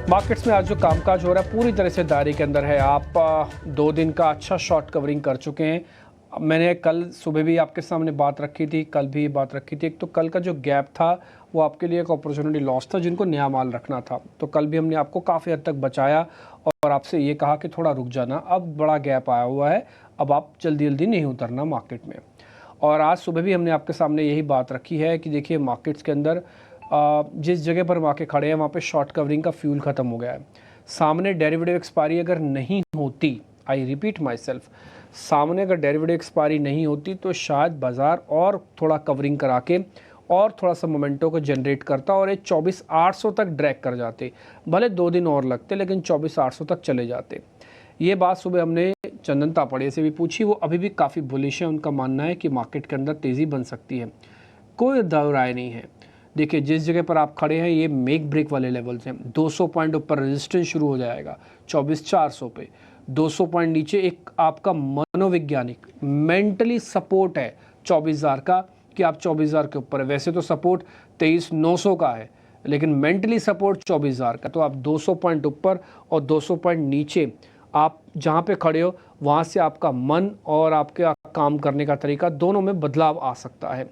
Markets में आज जो कामकाज हो रहा है पूरी तरह से दायरे के अंदर है। आप 2 दिन का अच्छा शॉर्ट कवरिंग कर चुके हैं। मैंने कल सुबह भी आपके सामने बात रखी थी, कल भी ये बात रखी थी। एक तो कल का जो गैप था वो आपके लिए एक अपॉर्चुनिटी लॉस था जिनको नया माल रखना था, तो कल भी हमने आपको काफ़ी हद तक बचाया और आपसे ये कहा कि थोड़ा रुक जाना, अब बड़ा गैप आया हुआ है, अब आप जल्दी जल्दी नहीं उतरना मार्केट में। और आज सुबह भी हमने आपके सामने यही बात रखी है कि देखिए मार्केट्स के अंदर जिस जगह पर वहाँ के खड़े हैं वहाँ पे शॉर्ट कवरिंग का फ्यूल ख़त्म हो गया है। सामने डेरिवेटिव एक्सपायरी अगर नहीं होती, आई रिपीट माई सेल्फ, सामने अगर डेरिवेटिव एक्सपायरी नहीं होती तो शायद बाज़ार और थोड़ा कवरिंग करा के और थोड़ा सा मोमेंटो को जनरेट करता और ये 24,800 तक ड्रैग कर जाते। भले 2 दिन और लगते लेकिन 24,800 तक चले जाते। ये बात सुबह हमने चंदन तापड़िया से भी पूछी, वो अभी भी काफ़ी बुलिश है। उनका मानना है कि मार्केट के अंदर तेज़ी बन सकती है, कोई दो राय नहीं है। देखिए जिस जगह पर आप खड़े हैं ये मेक ब्रेक वाले लेवल्स हैं। 200 पॉइंट ऊपर रेजिस्टेंस शुरू हो जाएगा 24,400 पे। 200 पॉइंट नीचे एक आपका मनोवैज्ञानिक मेंटली सपोर्ट है 24,000 का कि आप 24,000 के ऊपर है। वैसे तो सपोर्ट 23,900 का है लेकिन मेंटली सपोर्ट 24,000 का। तो आप 200 पॉइंट ऊपर और 200 पॉइंट नीचे आप जहाँ पे खड़े हो वहाँ से आपका मन और आपके काम करने का तरीका दोनों में बदलाव आ सकता है।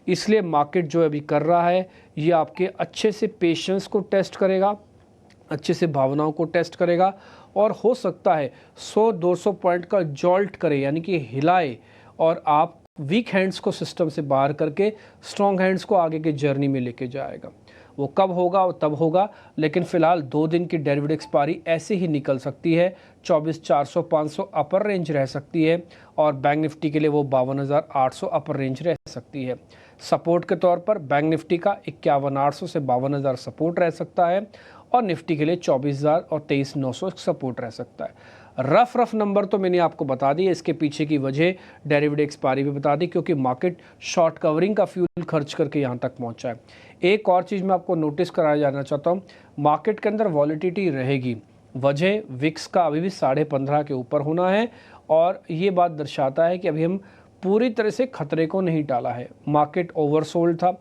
इसलिए मार्केट जो अभी कर रहा है ये आपके अच्छे से पेशेंस को टेस्ट करेगा, अच्छे से भावनाओं को टेस्ट करेगा और हो सकता है 100-200 पॉइंट का जॉल्ट करे, यानी कि हिलाए और आप वीक हैंड्स को सिस्टम से बाहर करके स्ट्रॉन्ग हैंड्स को आगे के जर्नी में लेके जाएगा। वो कब होगा वो तब होगा, लेकिन फिलहाल 2 दिन की डेरिवेटिव एक्सपायरी ऐसे ही निकल सकती है। 24,400-500 अपर रेंज रह सकती है और बैंक निफ्टी के लिए वो 52,800 अपर रेंज रह सकती है। सपोर्ट के तौर पर बैंक निफ्टी का 51,800 से 52,000 सपोर्ट रह सकता है और निफ्टी के लिए 24,000 और 23,900 सपोर्ट रह सकता है। रफ नंबर तो मैंने आपको बता दी, इसके पीछे की वजह डेरिवेटिव एक्सपायरी भी बता दी, क्योंकि मार्केट शॉर्ट कवरिंग का फ्यूल खर्च करके यहाँ तक पहुँचा है। एक और चीज़ मैं आपको नोटिस कराया जाना चाहता हूँ, मार्केट के अंदर वॉलिटिलिटी रहेगी। वजह विक्स का अभी भी 15.5 के ऊपर होना है और ये बात दर्शाता है कि अभी हम पूरी तरह से खतरे को नहीं टाला है। मार्केट ओवरसोल्ड था,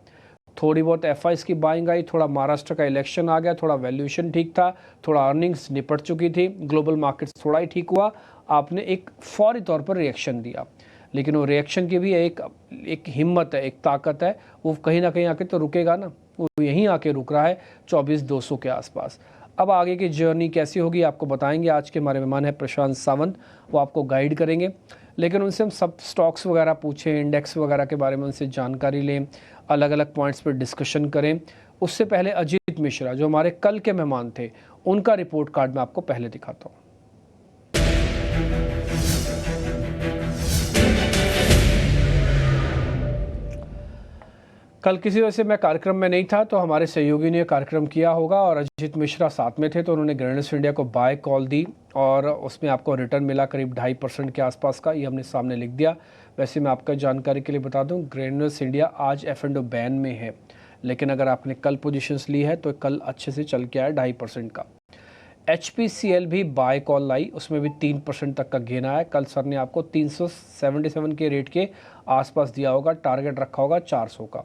थोड़ी बहुत एफआईज की बाइंग आई, थोड़ा महाराष्ट्र का इलेक्शन आ गया, थोड़ा वैल्यूएशन ठीक था, थोड़ा अर्निंग्स निपट चुकी थी, ग्लोबल मार्केट्स थोड़ा ही ठीक हुआ। आपने एक फौरी तौर पर रिएक्शन दिया, लेकिन वो रिएक्शन की भी एक हिम्मत है, एक ताकत है, वो कहीं ना कहीं आके तो रुकेगा ना। वो यहीं आके रुक रहा है 24,200 के आसपास। अब आगे की जर्नी कैसी होगी आपको बताएंगे। आज के हमारे मेहमान है प्रशांत सावंत, वो आपको गाइड करेंगे, लेकिन उनसे हम सब स्टॉक्स वगैरह पूछें, इंडेक्स वगैरह के बारे में उनसे जानकारी लें, अलग अलग पॉइंट्स पर डिस्कशन करें। उससे पहले अजीत मिश्रा जो हमारे कल के मेहमान थे, उनका रिपोर्ट कार्ड मैं आपको पहले दिखाता हूँ। कल किसी वजह से मैं कार्यक्रम में नहीं था, तो हमारे सहयोगी ने कार्यक्रम किया होगा और अजीत मिश्रा साथ में थे, तो उन्होंने ग्रैंडर्स इंडिया को बाय कॉल दी और उसमें आपको रिटर्न मिला करीब 2.5% के आसपास का। ये हमने सामने लिख दिया। वैसे मैं आपका जानकारी के लिए बता दूं, ग्रैंडर्स इंडिया आज F&O बैन में है, लेकिन अगर आपने कल पोजीशंस ली है तो कल अच्छे से चल के आया 2.5% का। HPCL भी बाय कॉल लाई, उसमें भी 3% तक का गेन आया। कल सर ने आपको 377 के रेट के आसपास दिया होगा, टारगेट रखा होगा 400 का,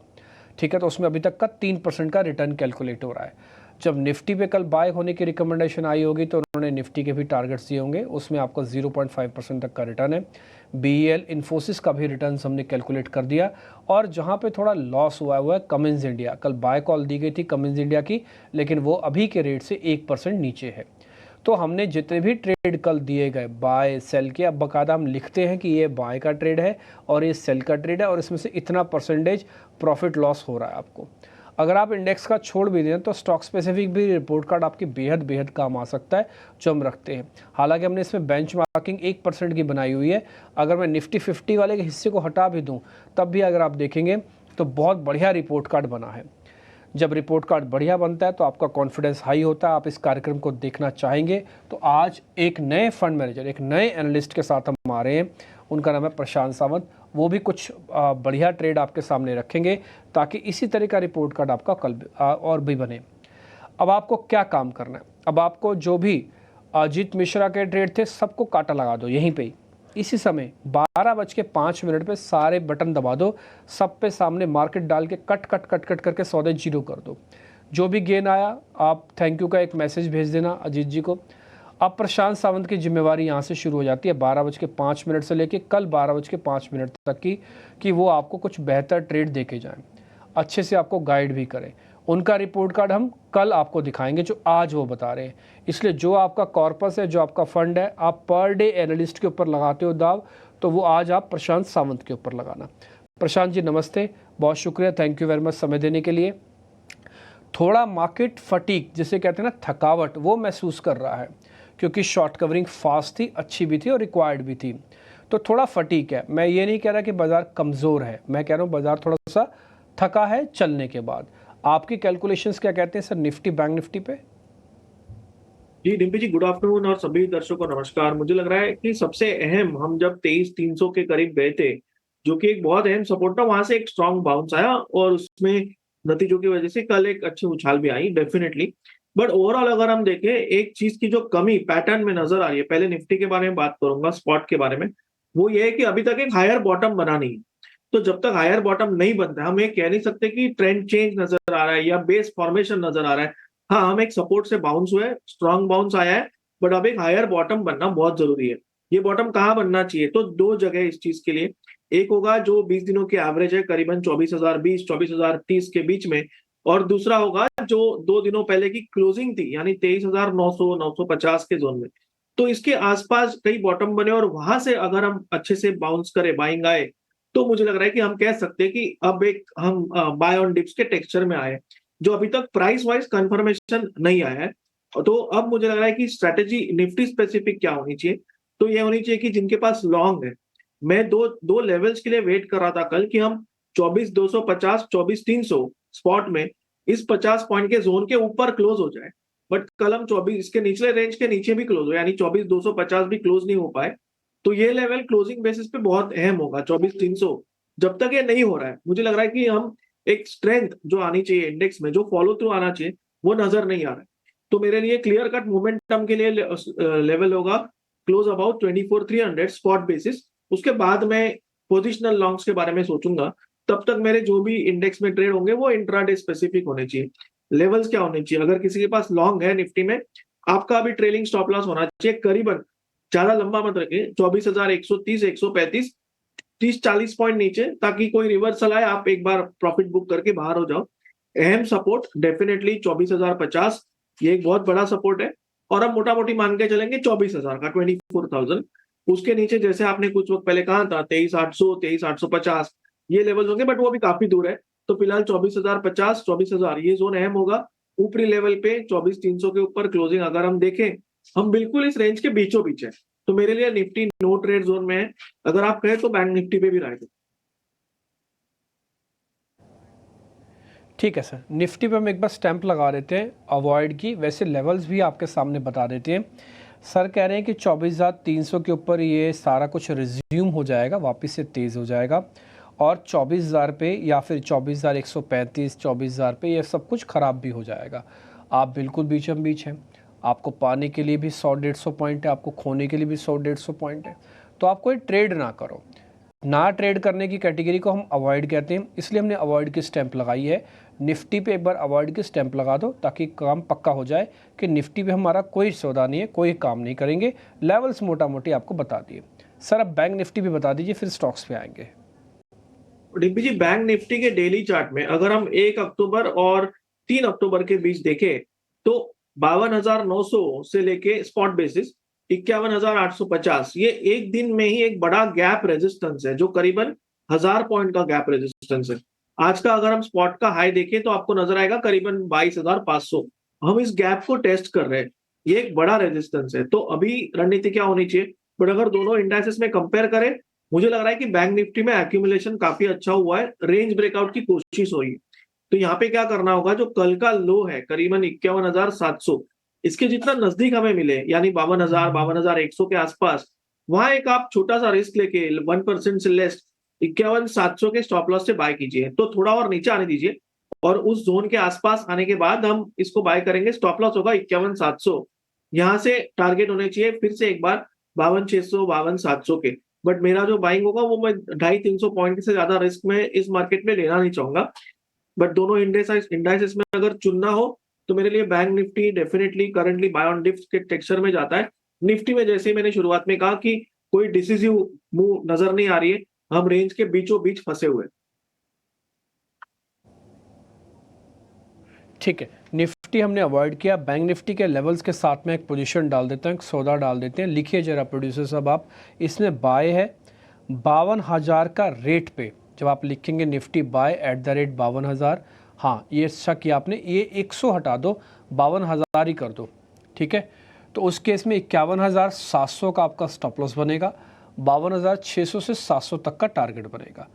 ठीक है। तो उसमें अभी तक का 3% का रिटर्न कैलकुलेट हो रहा है। जब निफ्टी पे कल बाय होने की रिकमेंडेशन आई होगी तो उन्होंने निफ्टी के भी टारगेट्स दिए होंगे, उसमें आपको 0.5% तक का रिटर्न है। BEL इन्फोसिस का भी रिटर्न हमने कैलकुलेट कर दिया। और जहां पे थोड़ा लॉस हुआ है कमिंस इंडिया, कल बाय कॉल दी गई थी कमिंस इंडिया की, लेकिन वो अभी के रेट से 1% नीचे है। तो हमने जितने भी ट्रेड कल दिए गए बाय सेल के, अब बाकायदा हम लिखते हैं कि ये बाय का ट्रेड है और ये सेल का ट्रेड है और इसमें से इतना परसेंटेज प्रॉफिट लॉस हो रहा है आपको। अगर आप इंडेक्स का छोड़ भी दें तो स्टॉक स्पेसिफिक भी रिपोर्ट कार्ड आपकी बेहद काम आ सकता है जो हम रखते हैं। हालांकि हमने इसमें बेंच मार्किंग 1% की बनाई हुई है। अगर मैं निफ्टी 50 वाले के हिस्से को हटा भी दूँ तब भी अगर आप देखेंगे तो बहुत बढ़िया रिपोर्ट कार्ड बना है। जब रिपोर्ट कार्ड बढ़िया बनता है तो आपका कॉन्फिडेंस हाई होता है, आप इस कार्यक्रम को देखना चाहेंगे। तो आज एक नए फंड मैनेजर, एक नए एनालिस्ट के साथ हम आ रहे हैं, उनका नाम है प्रशांत सावंत। वो भी कुछ बढ़िया ट्रेड आपके सामने रखेंगे ताकि इसी तरह का रिपोर्ट कार्ड आपका कल और भी बने। अब आपको क्या काम करना है, अब आपको जो भी अजीत मिश्रा के ट्रेड थे सबको काटा लगा दो यहीं पे ही। इसी समय 12:05 पे सारे बटन दबा दो, सब पे सामने मार्केट डाल के कट करके सौदे जीरो कर दो। जो भी गेन आया आप थैंक यू का एक मैसेज भेज देना अजीत जी को। अब प्रशांत सावंत की जिम्मेवारी यहाँ से शुरू हो जाती है 12:05 से लेके कल 12:05 तक की, कि वो आपको कुछ बेहतर ट्रेड दे के जाएँ, अच्छे से आपको गाइड भी करें। उनका रिपोर्ट कार्ड हम कल आपको दिखाएंगे जो आज वो बता रहे हैं। इसलिए जो आपका कॉर्पस है, जो आपका फंड है, आप पर डे एनालिस्ट के ऊपर लगाते हो दाव, तो वो आज आप प्रशांत सावंत के ऊपर लगाना। प्रशांत जी नमस्ते, बहुत शुक्रिया, थैंक यू वेरी मच समय देने के लिए। थोड़ा मार्केट फटीक जिसे कहते हैं ना, थकावट, वो महसूस कर रहा है क्योंकि शॉर्ट कवरिंग फास्ट थी, अच्छी भी थी और रिक्वायर्ड भी थी, तो थोड़ा फटीक है। मैं ये नहीं कह रहा कि बाजार कमज़ोर है, मैं कह रहा हूँ बाजार थोड़ा सा थका है चलने के बाद। आपकी कैलकुलेशंस क्या कहते हैं सर निफ्टी बैंक निफ्टी पे? जी डिम्पी जी, गुड आफ्टरनून और सभी दर्शकों को नमस्कार। मुझे लग रहा है कि सबसे अहम, हम जब 23,300 के करीब गए थे, जो कि एक बहुत अहम सपोर्ट था, वहां से एक स्ट्रांग बाउंस आया और उसमें नतीजों की वजह से कल एक अच्छी उछाल भी आई डेफिनेटली। बट ओवरऑल अगर हम देखें, एक चीज की जो कमी पैटर्न में नजर आ रही है, पहले निफ्टी के बारे में बात करूंगा, स्पॉट के बारे में, वो ये है कि अभी तक एक हायर बॉटम बना नहीं। तो जब तक हायर बॉटम नहीं बनता, हम ये कह नहीं सकते कि ट्रेंड चेंज नजर आ रहा है या बेस फॉर्मेशन नजर आ रहा है। हाँ, हम एक सपोर्ट से बाउंस हुए, स्ट्रॉन्ग बाउंस आया है, बट अब एक हायर बॉटम बनना बहुत जरूरी है। ये बॉटम कहाँ बनना चाहिए? तो दो जगह इस चीज के लिए। एक होगा जो 20 दिनों की एवरेज है, करीबन 24,020 24,030 के बीच में, और दूसरा होगा जो 2 दिनों पहले की क्लोजिंग थी, यानी 23,900 950 के जोन में। तो इसके आसपास कई बॉटम बने और वहां से अगर हम अच्छे से बाउंस करें, बाइंग आए, तो मुझे लग रहा है कि हम कह सकते हैं कि अब एक हम बाय ऑन डिप्स के टेक्सचर में आए, जो अभी तक प्राइस वाइज कंफर्मेशन नहीं आया है। तो अब मुझे लग रहा है कि स्ट्रेटेजी निफ्टी स्पेसिफिक क्या होनी चाहिए, तो ये होनी चाहिए कि जिनके पास लॉन्ग है, मैं दो दो लेवल्स के लिए वेट कर रहा था कल कि हम 24,250 24,300 स्पॉट में इस 50 पॉइंट के जोन के ऊपर क्लोज हो जाए। बट कल हम 24 इसके निचले रेंज के नीचे भी क्लोज हो, यानी 24,250 भी क्लोज नहीं हो पाए। तो ये लेवल क्लोजिंग बेसिस पे बहुत अहम होगा 24,300। जब तक ये नहीं हो रहा है, मुझे लग रहा है कि हम एक स्ट्रेंथ जो आनी चाहिए इंडेक्स में, जो फॉलो थ्रू आना चाहिए, वो नजर नहीं आ रहा है। तो मेरे लिए क्लियर कट मोमेंटम के लिए लेवल होगा क्लोज अबाउट 24,300 स्पॉट बेसिस। उसके बाद मैं पोजिशनल लॉन्ग्स के बारे में सोचूंगा। तब तक मेरे जो भी इंडेक्स में ट्रेड होंगे वो इंट्राडे स्पेसिफिक होने चाहिए। लेवल्स क्या होने चाहिए? अगर किसी के पास लॉन्ग है निफ्टी में, आपका अभी ट्रेलिंग स्टॉप लॉस होना चाहिए करीबन, ज्यादा लंबा मत रखें, 24,130 135 30-40 पॉइंट नीचे, ताकि कोई रिवर्सल आए आप एक बार प्रॉफिट बुक करके बाहर हो जाओ। अहम सपोर्ट डेफिनेटली 24,050, ये एक बहुत बड़ा सपोर्ट है। और अब मोटा मोटी मान के चलेंगे 24,000 का, 24,000। उसके नीचे जैसे आपने कुछ वक्त पहले कहा था 23,800 23,850 ये लेवल होंगे, बट वो अभी काफी दूर है। तो फिलहाल 24,050 24,000 ये जोन अहम होगा। ऊपरी लेवल पे 24,300 के ऊपर क्लोजिंग अगर हम देखें, हम बिल्कुल इस रेंज के बीचों बीच है। तो मेरे लिए निफ्टी नो ट्रेड जोन में है। अगर आप कहें तो बैंक निफ्टी पे भी राय दो। ठीक है सर, निफ्टी पे हम एक बार स्टैंप लगा देते हैं अवॉइड की, वैसे लेवल्स भी आपके सामने बता देते हैं। सर कह रहे हैं कि 24,300 के ऊपर ये सारा कुछ रिज्यूम हो जाएगा, वापस से तेज़ हो जाएगा, और 24,000 पे या फिर 24,135 24,000 पे ये सब कुछ ख़राब भी हो जाएगा। आप बिल्कुल बीचम बीच हैं, आपको पाने के लिए भी 100-150 पॉइंट है, आपको खोने के लिए भी 100-150 पॉइंट है। तो आप कोई ट्रेड ना करो, ना ट्रेड करने की कैटेगरी को हम अवॉइड कहते हैं, इसलिए हमने अवॉइड की स्टैंप लगाई है। निफ्टी पे एक बार अवॉइड की स्टैंप लगा दो ताकि काम पक्का हो जाए कि निफ्टी पे हमारा कोई सौदा नहीं है, कोई काम नहीं करेंगे। लेवल्स मोटा मोटी आपको बता दिए। सर अब बैंक निफ्टी भी बता दीजिए, फिर स्टॉक्स पे आएंगे। डीपी जी, बैंक निफ्टी के डेली चार्ट में अगर हम 1 अक्टूबर और 3 अक्टूबर के बीच देखें, तो 52,900 से लेके स्पॉट बेसिस 51,850, ये एक दिन में ही एक बड़ा गैप रेजिस्टेंस है, जो करीबन 1,000 पॉइंट का गैप रेजिस्टेंस है। आज का अगर हम स्पॉट का हाई देखें तो आपको नजर आएगा करीबन 22,500। हम इस गैप को टेस्ट कर रहे हैं, ये एक बड़ा रेजिस्टेंस है। तो अभी रणनीति क्या होनी चाहिए? बट अगर दोनों इंडाइसेस में कंपेयर करें, मुझे लग रहा है कि बैंक निफ्टी में एक्यूमुलेशन काफी अच्छा हुआ है, रेंज ब्रेकआउट की कोशिश हो रही है। तो यहाँ पे क्या करना होगा, जो कल का लो है करीबन 51,700, इसके जितना नजदीक हमें मिले, यानी 52,000 52,100 के आसपास, वहां एक आप छोटा सा रिस्क लेके 1% से लेस 51,700 के स्टॉप लॉस से बाय कीजिए। तो थोड़ा और नीचे आने दीजिए, और उस जोन के आसपास आने के बाद हम इसको बाय करेंगे। स्टॉप लॉस होगा 51,700। यहाँ से टारगेट होने चाहिए फिर से एक बार 52,600 52,700 के। बट मेरा जो बाइंग होगा वो मैं 250-300 पॉइंट से ज्यादा रिस्क में इस मार्केट में लेना नहीं चाहूंगा। बट दोनों इंडाइसेस में अगर चुनना हो तो मेरे लिए bank Nifty definitely currently buy on dips के टेक्सचर में जाता है। निफ्टी में जैसे ही मैंने शुरुआत में कहा कि कोई डिसिसिव मूव नजर नहीं आ रही है, हम रेंज के बीचों बीच फंसे हुए हैं। ठीक है, निफ्टी हमने अवॉइड किया। बैंक निफ्टी के लेवल्स के साथ में एक पोजीशन डाल देते हैं, एक सौदा डाल देते हैं। लिखिए जरा प्रोड्यूसर साहब आप, इसमें बाय है 52,000 का रेट पे। जब आप लिखेंगे Nifty by at the rate 52,000, हाँ ये अच्छा किया आपने, ये 100 हटा दो, 52,000 ही कर दो। ठीक है, तो उस केस में 51,700 का आपका स्टॉप लॉस बनेगा, 52,600 से 700 तक का टारगेट बनेगा।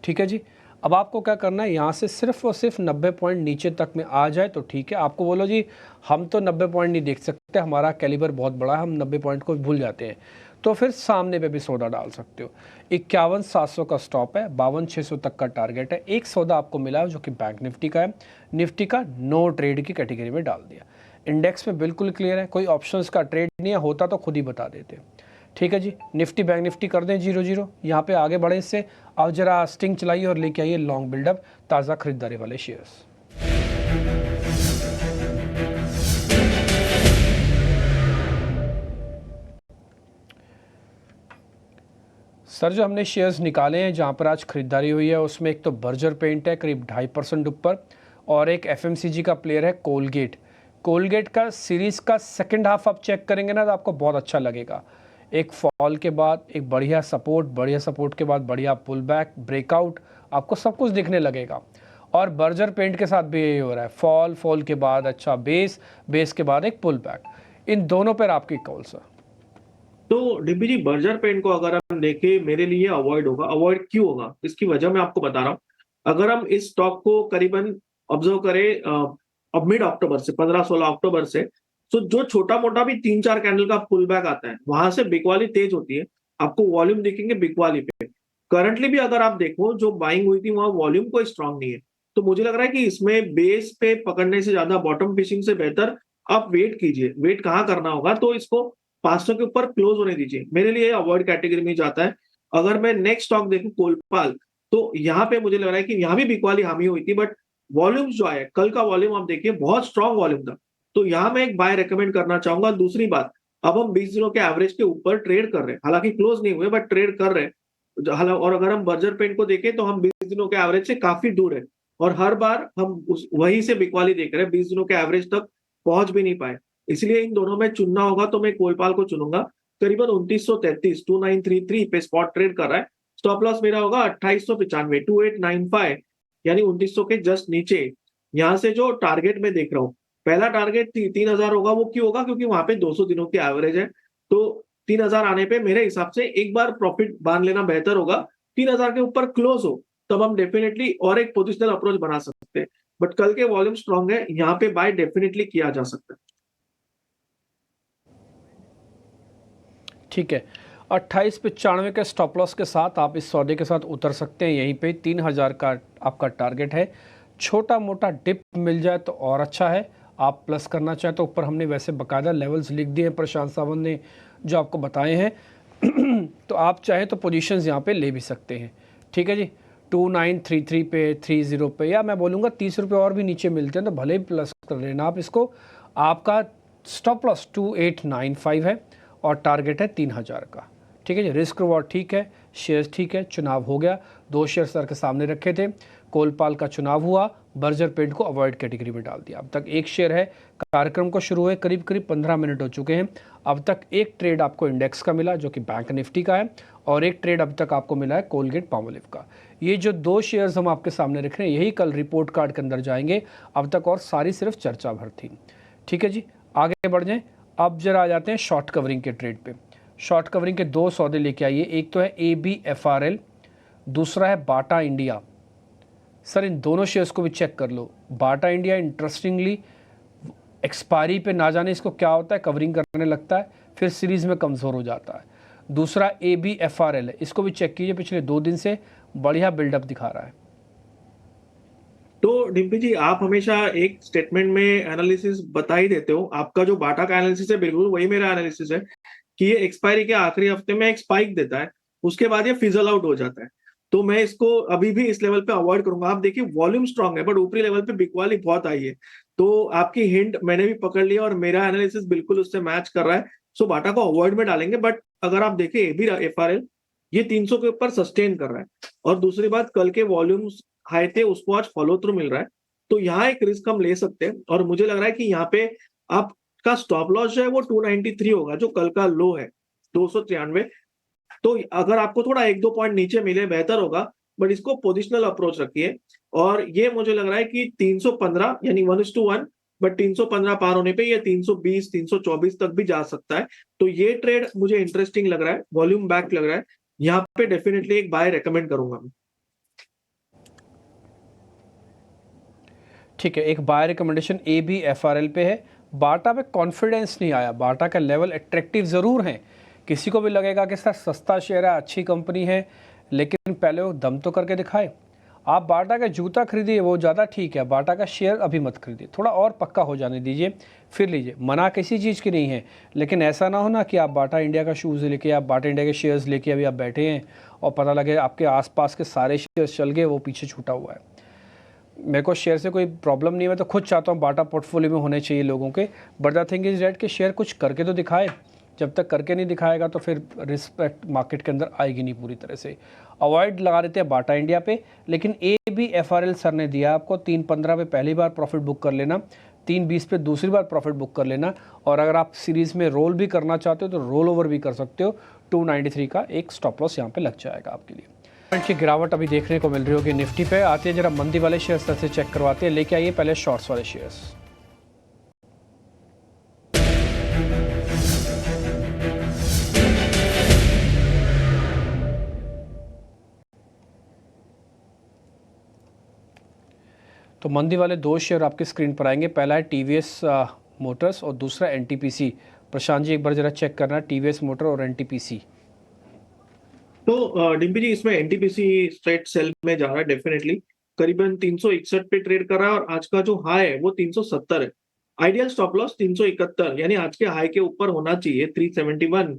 ठीक है जी, अब आपको क्या करना है, यहाँ से सिर्फ और सिर्फ 90 पॉइंट नीचे तक में आ जाए तो ठीक है। आपको बोलो जी हम तो 90 पॉइंट नहीं देख सकते, हमारा कैलिबर बहुत बड़ा है, हम 90 पॉइंट को भूल जाते हैं, तो फिर सामने पे भी सौदा डाल सकते हो। 51,700 का स्टॉप है, 52,600 तक का टारगेट है। एक सौदा आपको मिला है जो कि बैंक निफ्टी का है, निफ्टी का नो ट्रेड की कैटेगरी में डाल दिया। इंडेक्स में बिल्कुल क्लियर है, कोई ऑप्शंस का ट्रेड नहीं है, होता तो खुद ही बता देते। ठीक है जी, निफ्टी बैंक निफ्टी कर दें 0-0, यहाँ पे आगे बढ़े इससे। अब जरा स्टिंग चलाइए और लेके आइए लॉन्ग बिल्डअप, ताज़ा खरीदारी वाले शेयर्स। सर जो हमने शेयर्स निकाले हैं जहाँ पर आज खरीदारी हुई है, उसमें एक तो बर्जर पेंट है करीब 2.5% ऊपर, और एक एफएमसीजी का प्लेयर है कोलगेट। कोलगेट का सीरीज़ का सेकंड हाफ आप चेक करेंगे ना तो आपको बहुत अच्छा लगेगा। एक फॉल के बाद एक बढ़िया सपोर्ट के बाद बढ़िया पुल बैक ब्रेकआउट, आपको सब कुछ दिखने लगेगा। और बर्जर पेंट के साथ भी यही हो रहा है, फॉल के बाद अच्छा बेस के बाद एक पुल बैक। इन दोनों पर आपकी कॉल सर। तो डिम्पी जी, बर्जर पेन को अगर हम देखें, मेरे लिए अवॉइड होगा। अवॉइड क्यों होगा, इसकी वजह मैं आपको बता रहा हूँ। अगर हम इस स्टॉक को करीबन ऑब्जर्व करें अब मिड अक्टूबर से 15-16 अक्टूबर से, तो जो छोटा मोटा भी 3-4 कैंडल का पुल बैक आता है, वहां से बिकवाली तेज होती है। आपको वॉल्यूम दिखेंगे बिकवाली पे। करंटली भी अगर आप देखो, जो बाइंग हुई थी वहां वॉल्यूम कोई स्ट्रांग नहीं है। तो मुझे लग रहा है कि इसमें बेस पे पकड़ने से ज्यादा बॉटम फिशिंग से बेहतर आप वेट कीजिए। वेट कहाँ करना होगा, तो इसको 500 के ऊपर क्लोज होने दीजिए। मेरे लिए अवॉइड कैटेगरी में जाता है। अगर मैं नेक्स्ट स्टॉक देखूं कोलपाल, तो यहाँ पे मुझे लग रहा है कि यहाँ भी बिकवाली हामी हुई थी, बट वॉल्यूम जो आया कल का वॉल्यूम आप देखिए बहुत स्ट्रॉन्ग वॉल्यूम था। तो यहाँ मैं एक बाय रेकमेंड करना चाहूंगा। दूसरी बात, अब हम 20 दिनों के एवरेज के ऊपर ट्रेड कर रहे हैं, हालांकि क्लोज नहीं हुए बट ट्रेड कर रहे हैं। और अगर हम बर्जर पेंट को देखें तो हम 20 दिनों के एवरेज से काफी दूर है, और हर बार हम वहीं से बिकवाली देख रहे हैं, 20 दिनों के एवरेज तक पहुंच भी नहीं पाए। इसलिए इन दोनों में चुनना होगा तो मैं कोलपाल को चुनूंगा। करीबन 2933 2933 पे स्पॉट ट्रेड कर रहा है। स्टॉप लॉस मेरा होगा 2895 2895, यानी 2900 के जस्ट नीचे। यहाँ से जो टारगेट में देख रहा हूँ, पहला टारगेट 3000 होगा। वो क्यों होगा, क्योंकि वहां पे 200 दिनों की एवरेज है। तो 3000 आने पे मेरे हिसाब से एक बार प्रॉफिट बांध लेना बेहतर होगा। 3000 के ऊपर क्लोज हो तब हम डेफिनेटली और एक पोजिशनल अप्रोच बना सकते हैं। बट कल के वॉल्यूम स्ट्रॉन्ग है, यहाँ पे बाय डेफिनेटली किया जा सकता है। ठीक है, 2895 के स्टॉप लॉस के साथ आप इस सौदे के साथ उतर सकते हैं। यहीं पे 3000 का आपका टारगेट है। छोटा मोटा डिप मिल जाए तो और अच्छा है। आप प्लस करना चाहें तो ऊपर हमने वैसे बाकायदा लेवल्स लिख दिए हैं, प्रशांत सावंत ने जो आपको बताए हैं तो आप चाहें तो पोजीशंस यहाँ पे ले भी सकते हैं। ठीक है जी, 2933 पे 30 पे, या मैं बोलूँगा 30 रुपये और भी नीचे मिलते हैं तो भले ही प्लस कर लेना आप इसको। आपका स्टॉप लॉस 2895 है और टारगेट है 3000 का। ठीक है जी, रिस्क रिवॉर्ड ठीक है, शेयर्स ठीक है। चुनाव हो गया, 2 शेयर सर के सामने रखे थे, कोलपाल का चुनाव हुआ, बर्जर पेंट को अवॉइड कैटेगरी में डाल दिया। अब तक एक शेयर है। कार्यक्रम को शुरू हुए करीब 15 मिनट हो चुके हैं। अब तक एक ट्रेड आपको इंडेक्स का मिला जो कि बैंक निफ्टी का है, और एक ट्रेड अब तक आपको मिला है कोलगेट पामोलिव का। ये जो 2 शेयर्स हम आपके सामने रख रहे हैं, यही कल रिपोर्ट कार्ड के अंदर जाएंगे। अब तक और सारी सिर्फ चर्चा भर थी। ठीक है जी, आगे बढ़ जाएं। अब जरा आ जाते हैं शॉर्ट कवरिंग के ट्रेड पे। शॉर्ट कवरिंग के 2 सौदे लेके आइए। एक तो है ABFRL, दूसरा है बाटा इंडिया। सर इन दोनों शेयर्स को भी चेक कर लो। बाटा इंडिया इंटरेस्टिंगली एक्सपायरी पे ना जाने इसको क्या होता है, कवरिंग करने लगता है, फिर सीरीज में कमज़ोर हो जाता है। दूसरा ABFRL है, इसको भी चेक कीजिए, पिछले 2 दिन से बढ़िया बिल्डअप दिखा रहा है। तो डिम्पी जी, आप हमेशा एक स्टेटमेंट में एनालिसिस बता ही देते हो। आपका जो बाटा का एनालिसिस है बिल्कुल वही मेरा एनालिसिस है कि ये एक्सपायरी के आखिरी हफ्ते में एक स्पाइक देता है, उसके बाद ये फिजल आउट हो जाता है। तो मैं इसको अभी भी इस लेवल पे अवॉइड करूंगा। आप देखिए वॉल्यूम स्ट्रांग है बट ऊपरी लेवल पे बिकवाली बहुत आई है, तो आपकी हिंट मैंने भी पकड़ लिया और मेरा एनालिसिस बिल्कुल उससे मैच कर रहा है। सो बाटा को अवॉइड में डालेंगे, बट अगर आप देखें ये भी एफआरएल ये 300 के ऊपर सस्टेन कर रहा है, और दूसरी बात कल के वॉल्यूम्स हाई थे उसको आज फॉलो थ्रू मिल रहा है, तो यहाँ एक रिस्क हम ले सकते हैं। और मुझे लग रहा है कि यहाँ पे आपका स्टॉप लॉस जो है वो 293 होगा, जो कल का लो है 293। तो अगर आपको थोड़ा 1-2 पॉइंट नीचे मिले बेहतर होगा, बट इसको पोजिशनल अप्रोच रखिए। और ये मुझे लग रहा है कि 315 यानी 1:1, बट 315 पार होने पे ये 320 324 तक भी जा सकता है। तो ये ट्रेड मुझे इंटरेस्टिंग लग रहा है, वॉल्यूम बैक लग रहा है, यहाँ पे डेफिनेटली एक बाय रेकमेंड करूंगा मैं। ठीक है, एक buy recommendation A B F R L पे है। बाटा पे कॉन्फिडेंस नहीं आया, बाटा का लेवल अट्रैक्टिव ज़रूर है, किसी को भी लगेगा कि सर सस्ता शेयर है, अच्छी कंपनी है, लेकिन पहले वो दम तो करके दिखाए। आप बाटा का जूता खरीदिए वो ज़्यादा ठीक है, बाटा का शेयर अभी मत खरीदिए, थोड़ा और पक्का हो जाने दीजिए फिर लीजिए। मना किसी चीज़ की नहीं है, लेकिन ऐसा ना हो ना कि आप बाटा इंडिया का शूज़ लेके, आप बाटा इंडिया के शेयर्स लेके अभी आप बैठे हैं और पता लगे आपके आसपास के सारे शेयर्स चल गए, वो पीछे छूटा हुआ है। मेरे को शेयर से कोई प्रॉब्लम नहीं है, मैं तो खुद चाहता हूँ बाटा पोर्टफोलियो में होने चाहिए लोगों के, but the thing is that कि शेयर कुछ करके तो दिखाए। जब तक करके नहीं दिखाएगा तो फिर रिस्पेक्ट मार्केट के अंदर आएगी नहीं पूरी तरह से। अवॉइड लगा देते हैं बाटा इंडिया पे, लेकिन A B F R L sir ने दिया आपको 315 पे पहली बार प्रॉफिट बुक कर लेना, 320 पे दूसरी बार प्रॉफिट बुक कर लेना, और अगर आप सीरीज़ में रोल भी करना चाहते हो तो रोल ओवर भी कर सकते हो। 293 का एक स्टॉप लॉस यहाँ पे लग जाएगा आपके लिए। की गिरावट अभी देखने को मिल रही होगी निफ्टी पे। आते हैं जरा मंदी वाले शेयर्स से चेक करवाते हैं, लेके आइए पहले शॉर्ट्स वाले शेयर्स। तो मंदी वाले दो शेयर आपके स्क्रीन पर आएंगे, पहला है टीवीएस मोटर्स और दूसरा एनटीपीसी। प्रशांत जी एक बार जरा चेक करना टीवीएस मोटर और एनटीपीसी। तो डिम्पी जी इसमें एनटीपीसी स्ट्रेट सेल में जा रहा है डेफिनेटली, करीबन 361 पे ट्रेड कर रहा है, और आज का जो हाई है वो 370 है। आइडियल स्टॉप लॉस 371, यानी आज के हाई के ऊपर होना चाहिए 371।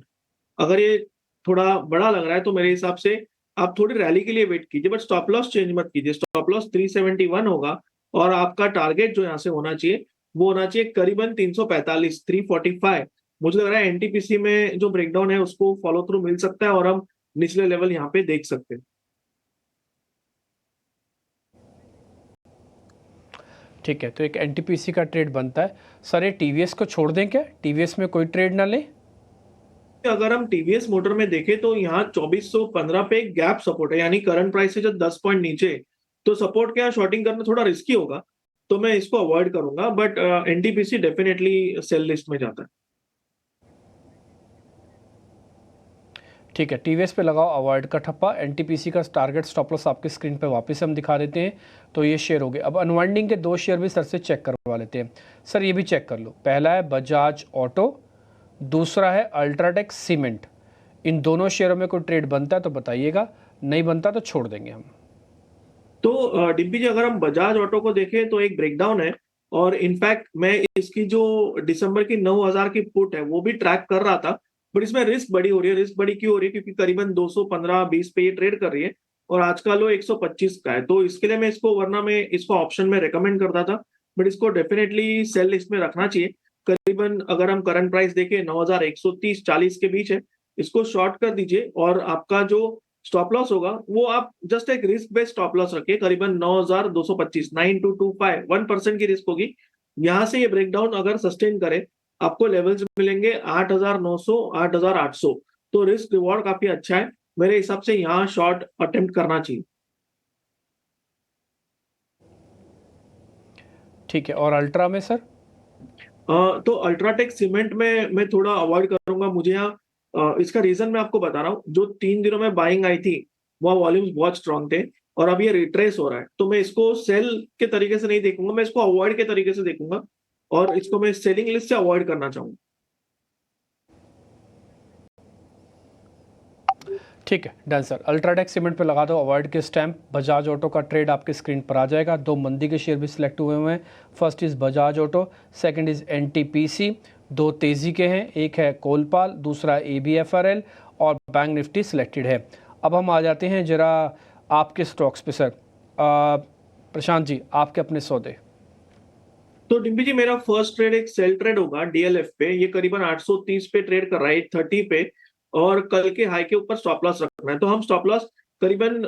अगर ये थोड़ा बड़ा लग रहा है तो मेरे हिसाब से आप थोड़ी रैली के लिए वेट कीजिए, बट स्टॉप लॉस चेंज मत कीजिए। स्टॉप लॉस 371 होगा, और आपका टारगेट जो यहाँ से होना चाहिए वो होना चाहिए करीबन 345 345। मुझे लग रहा है एनटीपीसी में जो ब्रेकडाउन है उसको फॉलो थ्रू मिल सकता है, और हम निचले लेवल यहाँ पे देख सकते हैं। ठीक है, तो एक एनटीपीसी का ट्रेड बनता है। सर ये टीवीएस को छोड़ दें क्या, टीवीएस में कोई ट्रेड ना लें? अगर हम टीवीएस मोटर में देखें तो यहाँ 2415 पे एक गैप सपोर्ट है, यानी करंट प्राइस से जो 10 पॉइंट नीचे, तो सपोर्ट क्या शॉर्टिंग करना थोड़ा रिस्की होगा, तो मैं इसको अवॉइड करूंगा। But NTPC definitely sell list में जाता है। ठीक है, टीवीएस पे लगाओ अवॉइड का ठप्पा। एनटीपीसी का टारगेट स्टॉप लॉस आपके स्क्रीन पे वापस हम दिखा देते हैं। तो ये शेयर हो गए। अब अनवाइंडिंग के दो शेयर भी सर से चेक करवा लेते हैं। सर ये भी चेक कर लो, पहला है बजाज ऑटो, दूसरा है अल्ट्राटेक सीमेंट। इन दोनों शेयरों में कोई ट्रेड बनता है तो बताइएगा, नहीं बनता तो छोड़ देंगे हम। तो डिम्पी जी अगर हम बजाज ऑटो को देखें तो एक ब्रेकडाउन है, और इनफैक्ट मैं इसकी जो दिसंबर की 9000 की पुट है वो भी ट्रैक कर रहा था, बट इसमें रिस्क बड़ी हो रही है। रिस्क बड़ी क्यों हो रही है, क्योंकि करीबन 215-20 पे ये ट्रेड कर रही है, और आज का लो 125 का है। तो इसके लिए मैं इसको, वरना मैं इसको ऑप्शन में रेकमेंड करता था, बट इसको डेफिनेटली सेल लिस्ट में रखना चाहिए। करीबन अगर हम करंट प्राइस देखें 9130-40 के बीच है, इसको शॉर्ट कर दीजिए, और आपका जो स्टॉप लॉस होगा वो आप जस्ट एक रिस्क बेस्ड स्टॉप लॉस रखिए, करीबन 9225 9225 1% की रिस्क होगी। यहां से ये ब्रेकडाउन अगर सस्टेन करे, आपको लेवल्स मिलेंगे 8900 8800, तो रिस्क रिवॉर्ड काफी अच्छा है। मेरे हिसाब से यहाँ शॉर्ट अटेम्प्ट करना चाहिए। ठीक है, और अल्ट्रा में सर? तो अल्ट्राटेक सीमेंट में मैं थोड़ा अवॉइड करूंगा। मुझे यहाँ इसका रीजन मैं आपको बता रहा हूँ। जो 3 दिनों में बाइंग आई थी वह वॉल्यूम्स बहुत स्ट्रांग थे, और अब ये रिट्रेस हो रहा है, तो मैं इसको सेल के तरीके से नहीं देखूंगा, मैं इसको अवॉइड के तरीके से देखूंगा, और इसको मैं सेलिंग लिस्ट से अवॉइड करना चाहूंगा। ठीक है, डन सर। अल्ट्राटेक सीमेंट पे लगा दो अवॉइड के स्टैम्प। बजाज ऑटो का ट्रेड आपके स्क्रीन पर आ जाएगा। दो मंदी के शेयर भी सिलेक्ट हुए हुए हैं। First is Bajaj auto, second is NTPC. दो तेज़ी के हैं, एक है कोलपाल, दूसरा एबीएफआरएल, और बैंक निफ्टी सिलेक्टेड है। अब हम आ जाते हैं जरा आपके स्टॉक्स पे सर। प्रशांत जी, आपके अपने सौदे। तो डिम्पी जी, मेरा फर्स्ट ट्रेड एक सेल ट्रेड होगा डीएलएफ पे। ये करीबन 830 पे ट्रेड कर रहा है, 830 पे, और कल के हाई के ऊपर स्टॉप लॉस रखना है। तो हम स्टॉप लॉस करीबन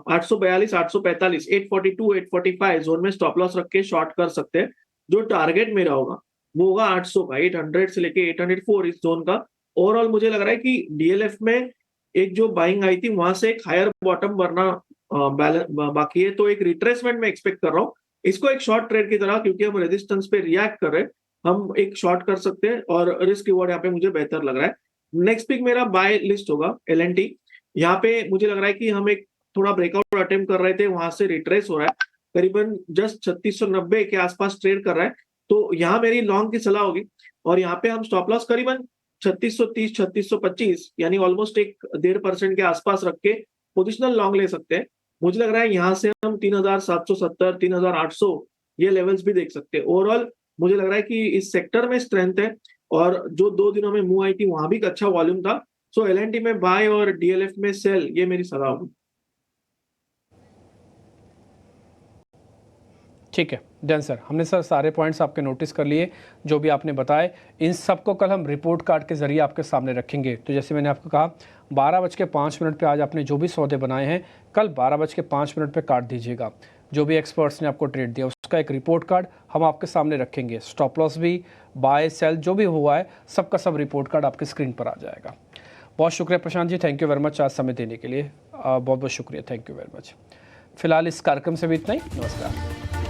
842, 845, 842, 845 जोन में स्टॉप लॉस रख के शॉर्ट कर सकते हैं। जो टारगेट मेरा होगा वो होगा 800 का, 800 से लेके 804 इस जोन का। ओवरऑल मुझे लग रहा है कि डीएलएफ में एक जो बाइंग आई थी वहां से एक हायर बॉटम बनना बाकी है, तो एक रिट्रेसमेंट में एक्सपेक्ट कर रहा हूँ इसको एक शॉर्ट ट्रेड की तरह, क्योंकि हम रेजिस्टेंस पे रिएक्ट कर रहे हैं, हम एक शॉर्ट कर सकते हैं और रिस्क रिवॉर्ड यहाँ पे मुझे बेहतर लग रहा है। नेक्स्ट पिक मेरा बाय लिस्ट होगा एलएनटी। यहाँ पे मुझे लग रहा है कि हम एक थोड़ा ब्रेकआउट अटेम्प्ट कर रहे थे, वहां से रिट्रेस हो रहा है, करीबन जस्ट 3690 के आसपास ट्रेड कर रहा है। तो यहाँ मेरी लॉन्ग की सलाह होगी, और यहाँ पे हम स्टॉप लॉस करीबन 3630, 3625, यानी ऑलमोस्ट एक 1.5% के आसपास रख के पोजिशनल लॉन्ग ले सकते हैं। मुझे लग रहा है यहाँ से हम 3770, 3800 ये लेवल्स भी देख सकते हैं। ओवरऑल मुझे लग रहा है कि इस सेक्टर में स्ट्रेंथ है, और जो 2 दिनों में मूव आई थी वहां भी एक अच्छा वॉल्यूम था। सो एलएनटी में बाय और डीएलएफ में सेल, ये मेरी सलाह होगी। ठीक है डन सर, हमने सर सारे पॉइंट्स आपके नोटिस कर लिए जो भी आपने बताए। इन सबको कल हम रिपोर्ट कार्ड के ज़रिए आपके सामने रखेंगे। तो जैसे मैंने आपको कहा 12:05 पे आज आपने जो भी सौदे बनाए हैं कल 12:05 पे काट दीजिएगा। जो भी एक्सपर्ट्स ने आपको ट्रेड दिया उसका एक रिपोर्ट कार्ड हम आपके सामने रखेंगे। स्टॉप लॉस भी, बाय सेल जो भी हुआ है सबका सब रिपोर्ट कार्ड आपकी स्क्रीन पर आ जाएगा। बहुत शुक्रिया Prashant ji, thank you very much आज समय देने के लिए। बहुत बहुत शुक्रिया, थैंक यू वेरी मच। फिलहाल इस कार्यक्रम से भी इतना ही, नमस्कार।